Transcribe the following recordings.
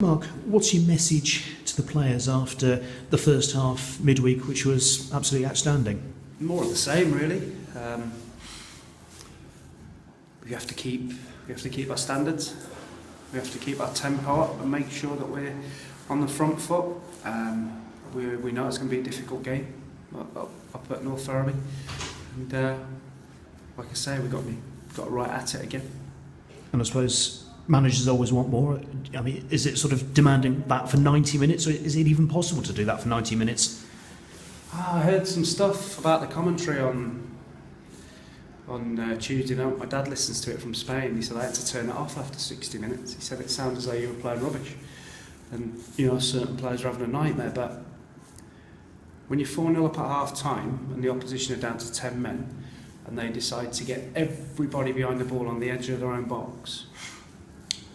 Mark, what's your message to the players after the first half midweek, which was absolutely outstanding? More of the same, really. We have to keep our standards. We have to keep our tempo up and make sure that we're on the front foot. We know it's going to be a difficult game up at North Ferriby, and like I say, we've got right at it again. And I suppose managers always want more. I mean, is it sort of demanding that for 90 minutes, or is it even possible to do that for 90 minutes? I heard some stuff about the commentary on Tuesday night. My dad listens to it from Spain. He said I had to turn it off after 60 minutes. He said it sounded as though you were playing rubbish. And, certain players are having a nightmare, but when you're 4-0 up at half time and the opposition are down to 10 men and they decide to get everybody behind the ball on the edge of their own box,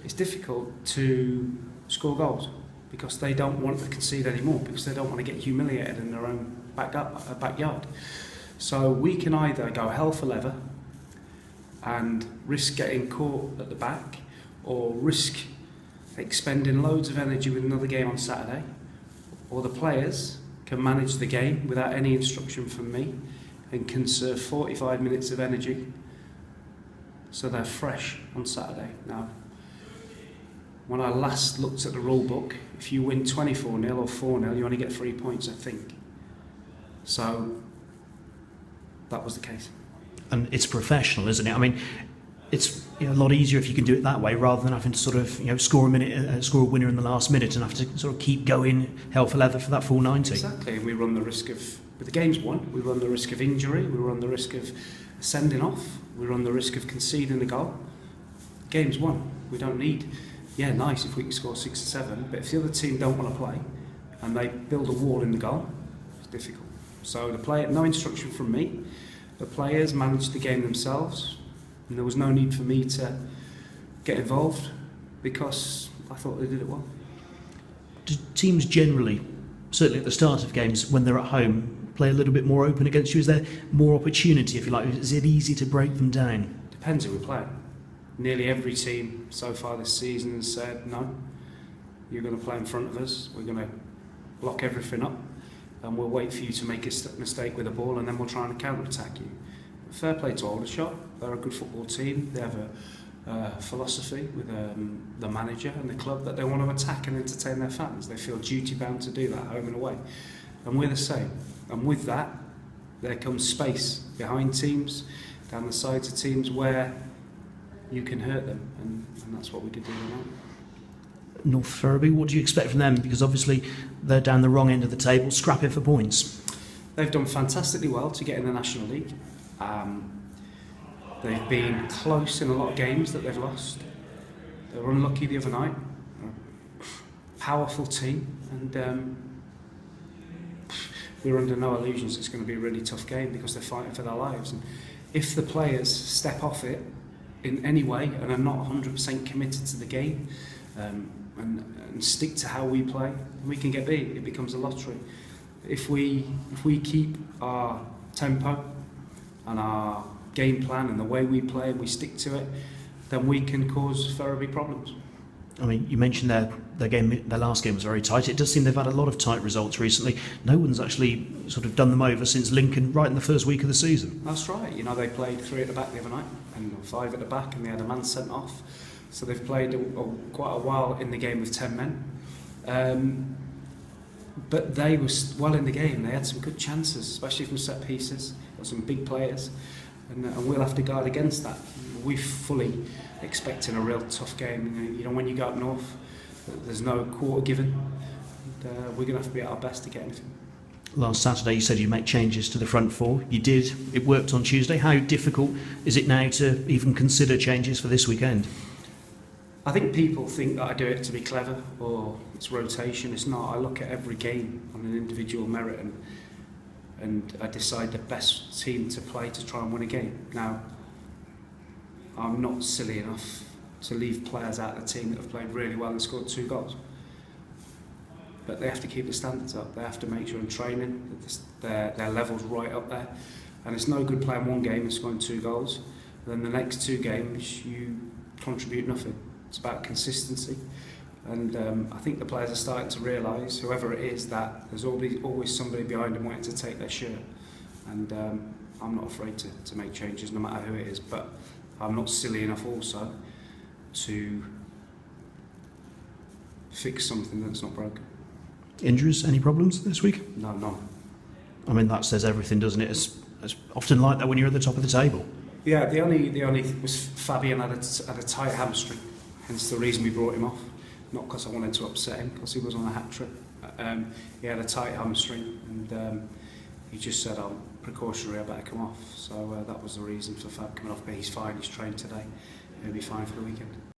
it's difficult to score goals because they don't want to concede anymore, because they don't want to get humiliated in their own backyard. So we can either go hell for leather and risk getting caught at the back, or risk expending loads of energy with another game on Saturday, or the players can manage the game without any instruction from me and conserve 45 minutes of energy so they're fresh on Saturday. Now, when I last looked at the rule book, if you win 24-0 or 4-0, you only get 3 points, I think. So that was the case. And it's professional, isn't it? I mean, it's a lot easier if you can do it that way, rather than having to sort of score a winner in the last minute and have to sort of keep going hell for leather for that full 90. Exactly, and we run the risk of, with the game's won, we run the risk of injury, we run the risk of sending off, we run the risk of conceding a goal. The game's won. We don't need, nice if we can score 6 or 7, but if the other team don't want to play and they build a wall in the goal, it's difficult. So no instruction from me. The players managed the game themselves, and there was no need for me to get involved because I thought they did it well. Do teams generally, certainly at the start of games when they're at home, play a little bit more open against you? Is there more opportunity, if you like? Is it easy to break them down? Depends who we play. Nearly every team so far this season has said, no, you're going to play in front of us, we're going to block everything up, and we'll wait for you to make a mistake with the ball, and then we'll try and counter-attack you. Fair play to Aldershot. They're a good football team. They have a philosophy with the manager and the club that they want to attack and entertain their fans. They feel duty-bound to do that, home and away. And we're the same. And with that, there comes space behind teams, down the sides of teams, where you can hurt them. And that's what we did do tonight. North Ferriby, what do you expect from them? Because obviously they're down the wrong end of the table, scrapping for points. They've done fantastically well to get in the National League. They've been close in a lot of games that they've lost. They were unlucky the other night. Powerful team, and we're under no illusions it's going to be a really tough game because they're fighting for their lives. And if the players step off it in any way and are not 100% committed to the game, and stick to how we play, we can get beat. It becomes a lottery. If we keep our tempo and our game plan and the way we play and we stick to it, then we can cause Ferriby problems. I mean, you mentioned their last game was very tight. It does seem they've had a lot of tight results recently. No one's actually sort of done them over since Lincoln right in the first week of the season. That's right. They played 3 at the back the other night and 5 at the back, and they had a man sent off. So they've played quite a while in the game with 10 men. But they were well in the game. They had some good chances, especially from set pieces. Got some big players, and we'll have to guard against that. We're fully expecting a real tough game. When you go up north, there's no quarter given. And, we're going to have to be at our best to get anything. Last Saturday you said you'd make changes to the front four. You did. It worked on Tuesday. How difficult is it now to even consider changes for this weekend? I think people think that I do it to be clever or it's rotation. It's not. I look at every game on an individual merit and I decide the best team to play to try and win a game. Now, I'm not silly enough to leave players out of the team that have played really well and scored 2 goals. But they have to keep the standards up. They have to make sure in training that their level's right up there. And it's no good playing one game and scoring 2 goals. Then the next 2 games you contribute nothing. It's about consistency. And I think the players are starting to realise, whoever it is, that there's always somebody behind them waiting to take their shirt. And I'm not afraid to make changes, no matter who it is. But I'm not silly enough also to fix something that's not broken. Injuries? Any problems this week? No, none. I mean, that says everything, doesn't it? It's often like that when you're at the top of the table. Yeah, the only was Fabian had a tight hamstring, hence the reason we brought him off. Not because I wanted to upset him, because he was on a hat trick. He had a tight hamstring, and he just said, "I'm precautionary, I better come off." So that was the reason for Fab coming off. But he's fine. He's trained today. He'll be fine for the weekend.